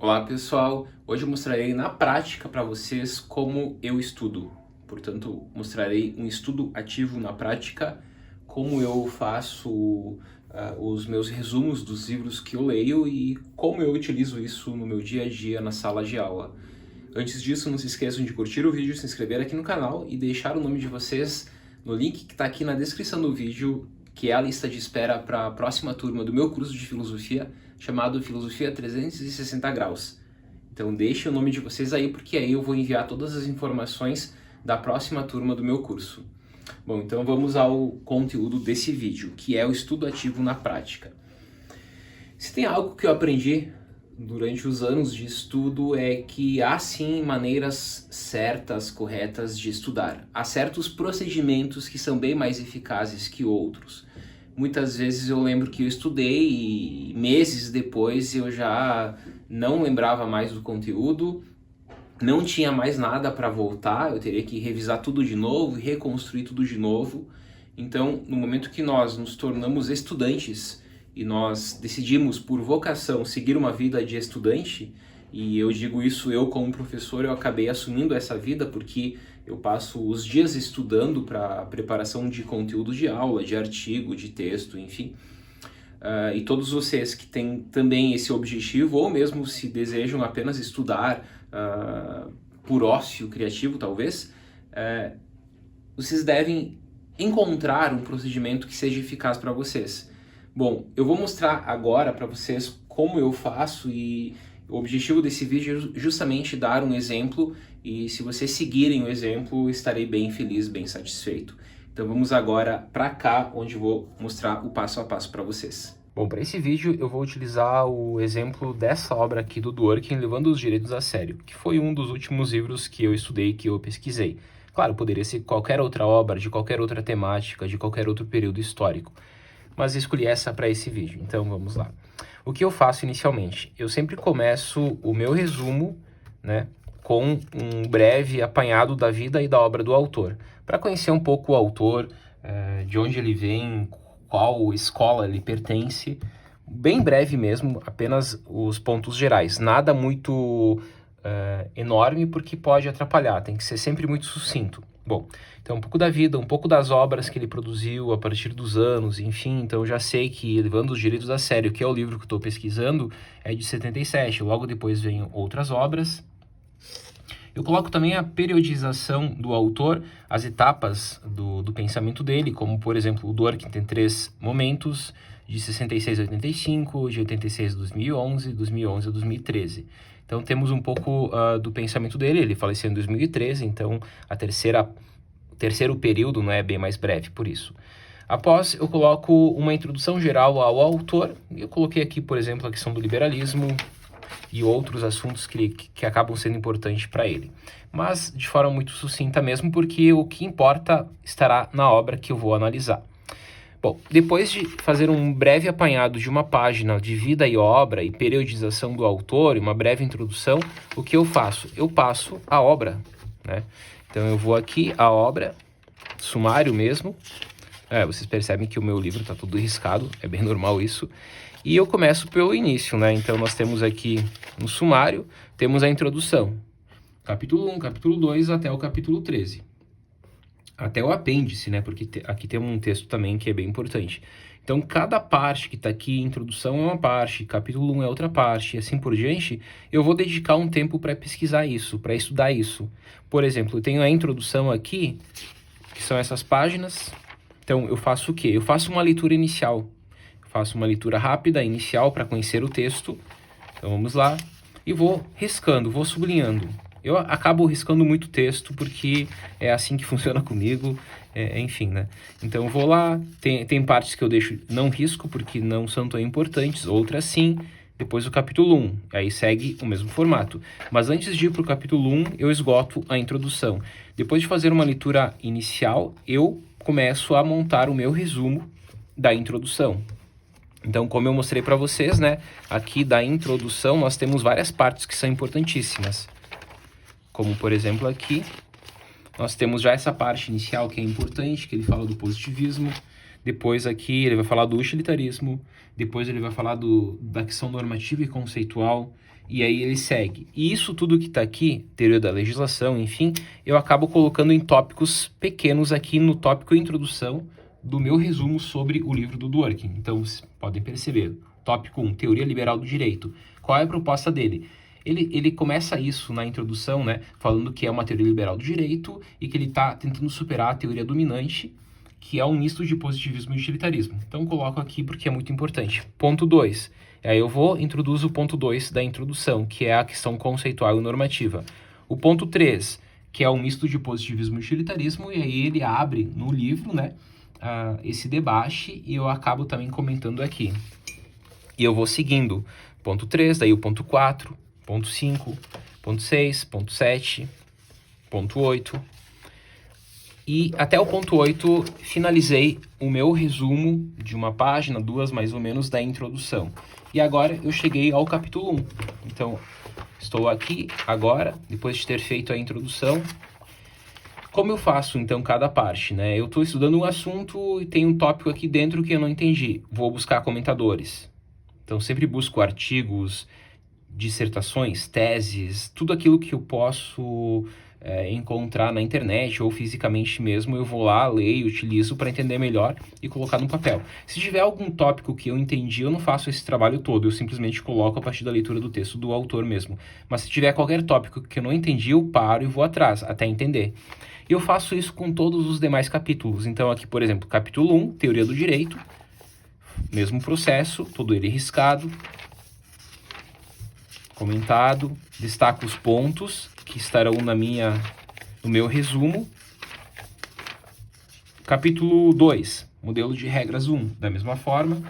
Olá pessoal, hoje eu mostrarei na prática para vocês como eu estudo. Portanto, mostrarei um estudo ativo na prática, como eu faço os meus resumos dos livros que eu leio e como eu utilizo isso no meu dia a dia na sala de aula. Antes disso, não se esqueçam de curtir o vídeo, se inscrever aqui no canal e deixar o nome de vocês no link que está aqui na descrição do vídeo, que é a lista de espera para a próxima turma do meu curso de filosofia, chamado Filosofia 360 Graus. Então deixe o nome de vocês aí, porque aí eu vou enviar todas as informações da próxima turma do meu curso. Bom, então vamos ao conteúdo desse vídeo, que é o estudo ativo na prática. Se tem algo que eu aprendi durante os anos de estudo é que há sim maneiras certas, corretas de estudar. Há certos procedimentos que são bem mais eficazes que outros. Muitas vezes eu lembro que eu estudei e meses depois eu já não lembrava mais do conteúdo, não tinha mais nada para voltar, eu teria que revisar tudo de novo e reconstruir tudo de novo. Então, no momento que nós nos tornamos estudantes e nós decidimos por vocação seguir uma vida de estudante, e eu digo isso, eu como professor, eu acabei assumindo essa vida porque eu passo os dias estudando para preparação de conteúdo de aula, de artigo, de texto, enfim. E todos vocês que têm também esse objetivo, ou mesmo se desejam apenas estudar por ócio criativo, talvez, vocês devem encontrar um procedimento que seja eficaz para vocês. Bom, eu vou mostrar agora para vocês como eu faço e o objetivo desse vídeo é justamente dar um exemplo e se vocês seguirem o exemplo, estarei bem feliz, bem satisfeito. Então vamos agora para cá, onde eu vou mostrar o passo a passo para vocês. Bom, para esse vídeo eu vou utilizar o exemplo dessa obra aqui do Dworkin, Levando os Direitos a Sério, que foi um dos últimos livros que eu estudei, que eu pesquisei. Claro, poderia ser qualquer outra obra, de qualquer outra temática, de qualquer outro período histórico, mas escolhi essa para esse vídeo, então vamos lá. O que eu faço inicialmente? Eu sempre começo o meu resumo, né, com um breve apanhado da vida e da obra do autor, para conhecer um pouco o autor, de onde ele vem, qual escola ele pertence, bem breve mesmo, apenas os pontos gerais, nada muito enorme porque pode atrapalhar, tem que ser sempre muito sucinto. Bom, então um pouco da vida, um pouco das obras que ele produziu a partir dos anos, enfim, então eu já sei que Levando os Direitos a Sério, que é o livro que eu estou pesquisando, é de 77, logo depois vem outras obras. Eu coloco também a periodização do autor, as etapas do pensamento dele, como por exemplo o Dworkin tem 3 momentos, de 66 a 85, de 86 a 2011, 2011 a 2013. Então temos um pouco do pensamento dele, ele faleceu em 2013, então o terceiro período não é bem mais breve, por isso. Após, eu coloco uma introdução geral ao autor, eu coloquei aqui, por exemplo, a questão do liberalismo e outros assuntos que acabam sendo importantes para ele. Mas de forma muito sucinta mesmo, porque o que importa estará na obra que eu vou analisar. Bom, depois de fazer um breve apanhado de uma página de vida e obra e periodização do autor e uma breve introdução, o que eu faço? Eu passo a obra, né? Então eu vou aqui, a obra, sumário mesmo. Vocês percebem que o meu livro está tudo riscado, é bem normal isso. E eu começo pelo início, né? Então nós temos aqui no sumário, temos a introdução. Capítulo 1, capítulo 2 até o capítulo 13. Até o apêndice, né? Porque aqui tem um texto também que é bem importante. Então, cada parte que está aqui, introdução é uma parte, capítulo 1 é outra parte, e assim por diante, eu vou dedicar um tempo para pesquisar isso, para estudar isso. Por exemplo, eu tenho a introdução aqui, que são essas páginas. Então, eu faço o quê? Eu faço uma leitura inicial. Eu faço uma leitura rápida, inicial, para conhecer o texto. Então, vamos lá. E vou riscando, vou sublinhando. Eu acabo riscando muito texto porque é assim que funciona comigo, enfim, né? Então eu vou lá, tem partes que eu deixo, não risco porque não são tão importantes, outras sim. Depois o capítulo 1, aí segue o mesmo formato. Mas antes de ir para o capítulo 1, eu esgoto a introdução. Depois de fazer uma leitura inicial, eu começo a montar o meu resumo da introdução. Então, como eu mostrei para vocês, né? Aqui da introdução nós temos várias partes que são importantíssimas. Como, por exemplo, aqui, nós temos já essa parte inicial que é importante, que ele fala do positivismo. Depois aqui ele vai falar do utilitarismo. Depois ele vai falar da questão normativa e conceitual. E aí ele segue. E isso tudo que está aqui, teoria da legislação, enfim, eu acabo colocando em tópicos pequenos aqui no tópico introdução do meu resumo sobre o livro do Dworkin. Então, vocês podem perceber. Tópico 1, teoria liberal do direito. Qual é a proposta dele? Ele começa isso na introdução, né, falando que é uma teoria liberal do direito e que ele está tentando superar a teoria dominante, que é um misto de positivismo e utilitarismo. Então, eu coloco aqui porque é muito importante. Ponto 2. Aí eu introduzo o ponto 2 da introdução, que é a questão conceitual e normativa. O ponto 3, que é um misto de positivismo e utilitarismo, e aí ele abre no livro, né, esse debate, e eu acabo também comentando aqui. E eu vou seguindo. Ponto 3, daí o ponto 4, ponto 5, ponto 6, ponto 7, ponto 8. E até o ponto 8, finalizei o meu resumo de uma página, 2 mais ou menos, da introdução. E agora eu cheguei ao capítulo 1. Então, estou aqui agora, depois de ter feito a introdução. Como eu faço, então, cada parte, né? Eu estou estudando um assunto e tem um tópico aqui dentro que eu não entendi. Vou buscar comentadores. Então, sempre busco artigos, dissertações, teses, tudo aquilo que eu posso encontrar na internet ou fisicamente mesmo, eu vou lá, leio, utilizo para entender melhor e colocar no papel. Se tiver algum tópico que eu entendi, eu não faço esse trabalho todo, eu simplesmente coloco a partir da leitura do texto do autor mesmo. Mas se tiver qualquer tópico que eu não entendi, eu paro e vou atrás, até entender. E eu faço isso com todos os demais capítulos. Então aqui, por exemplo, capítulo 1, Teoria do Direito, mesmo processo, todo ele riscado, comentado, destaco os pontos que estarão no meu resumo. Capítulo 2, modelo de regras 1, da mesma forma,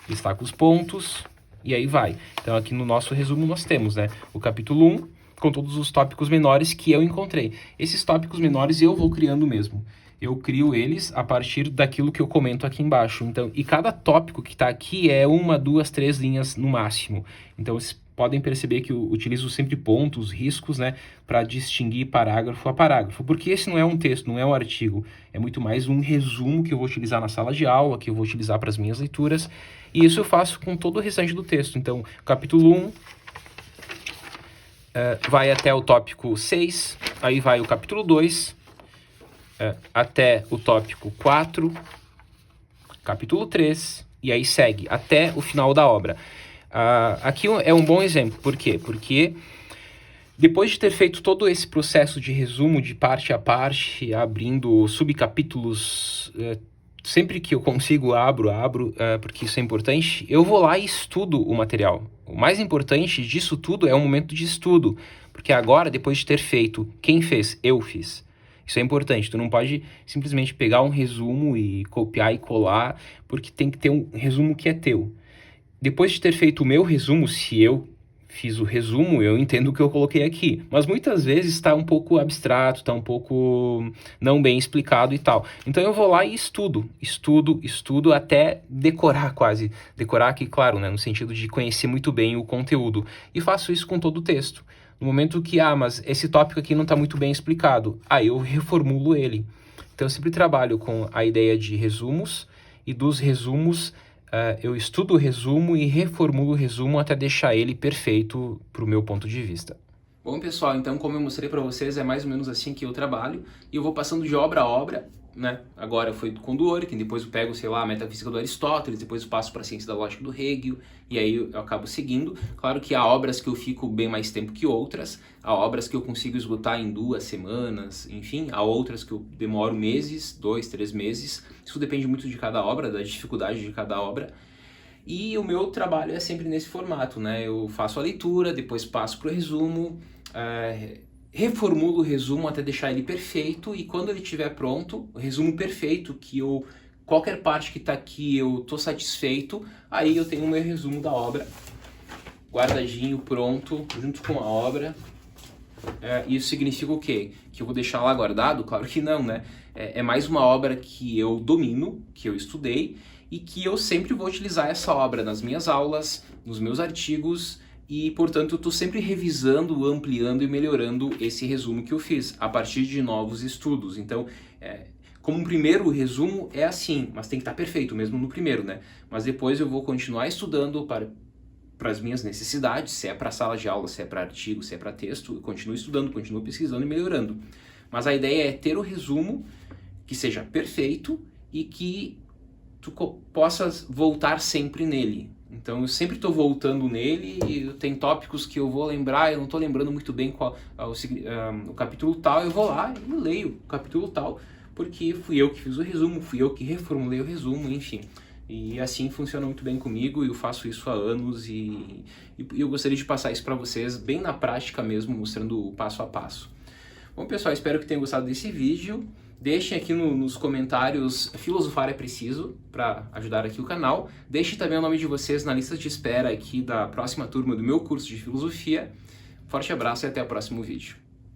destaco os pontos e aí vai. Então aqui no nosso resumo nós temos, né, o capítulo 1 com todos os tópicos menores que eu encontrei. Esses tópicos menores eu vou criando mesmo. Eu crio eles a partir daquilo que eu comento aqui embaixo. Então, e cada tópico que está aqui é 1, 2, 3 linhas no máximo. Então, vocês podem perceber que eu utilizo sempre pontos, riscos, né, para distinguir parágrafo a parágrafo. Porque esse não é um texto, não é um artigo. É muito mais um resumo que eu vou utilizar na sala de aula, que eu vou utilizar para as minhas leituras. E isso eu faço com todo o restante do texto. Então, capítulo 1... vai até o tópico 6, aí vai o capítulo 2, até o tópico 4, capítulo 3, e aí segue até o final da obra. Aqui é um bom exemplo, por quê? Porque depois de ter feito todo esse processo de resumo de parte a parte, abrindo subcapítulos, sempre que eu consigo abro, porque isso é importante, eu vou lá e estudo o material. O mais importante disso tudo é o momento de estudo, porque agora, depois de ter feito, quem fez? Eu fiz. Isso é importante, tu não pode simplesmente pegar um resumo e copiar e colar, porque tem que ter um resumo que é teu. Depois de ter feito o meu resumo, se eu fiz o resumo, eu entendo o que eu coloquei aqui. Mas muitas vezes está um pouco abstrato, está um pouco não bem explicado e tal. Então eu vou lá e estudo até decorar quase. Decorar aqui, claro, né, no sentido de conhecer muito bem o conteúdo. E faço isso com todo o texto. No momento que, mas esse tópico aqui não está muito bem explicado, aí eu reformulo ele. Então eu sempre trabalho com a ideia de resumos e dos resumos eu estudo o resumo e reformulo o resumo até deixar ele perfeito para o meu ponto de vista. Bom, pessoal, então como eu mostrei para vocês, é mais ou menos assim que eu trabalho. E eu vou passando de obra a obra, né? Agora foi com o Dworkin, depois eu pego, sei lá, a metafísica do Aristóteles, depois eu passo para a ciência da lógica do Hegel, e aí eu acabo seguindo. Claro que há obras que eu fico bem mais tempo que outras, há obras que eu consigo esgotar em 2 semanas, enfim, há outras que eu demoro meses, 2, 3 meses. Isso depende muito de cada obra, da dificuldade de cada obra. E o meu trabalho é sempre nesse formato, né? Eu faço a leitura, depois passo para o resumo, reformulo o resumo até deixar ele perfeito, e quando ele estiver pronto, o resumo perfeito, que qualquer parte que está aqui eu estou satisfeito, aí eu tenho o meu resumo da obra guardadinho, pronto, junto com a obra. Isso significa o quê? Que eu vou deixar lá guardado? Claro que não, né? É mais uma obra que eu domino, que eu estudei, e que eu sempre vou utilizar essa obra nas minhas aulas, nos meus artigos, e, portanto, eu estou sempre revisando, ampliando e melhorando esse resumo que eu fiz, a partir de novos estudos. Então, como um primeiro resumo é assim, mas tem que estar perfeito mesmo no primeiro, né? Mas depois eu vou continuar estudando para para as minhas necessidades, se é para sala de aula, se é para artigo, se é para texto, eu continuo estudando, continuo pesquisando e melhorando. Mas a ideia é ter o resumo que seja perfeito e que tu possas voltar sempre nele. Então eu sempre estou voltando nele, e tem tópicos que eu vou lembrar, eu não estou lembrando muito bem qual o capítulo tal, eu vou lá e leio o capítulo tal, porque fui eu que fiz o resumo, fui eu que reformulei o resumo, enfim. E assim funciona muito bem comigo, eu faço isso há anos e eu gostaria de passar isso para vocês bem na prática mesmo, mostrando o passo a passo. Bom, pessoal, espero que tenham gostado desse vídeo. Deixem aqui nos comentários filosofar é preciso para ajudar aqui o canal. Deixem também o nome de vocês na lista de espera aqui da próxima turma do meu curso de filosofia. Forte abraço e até o próximo vídeo.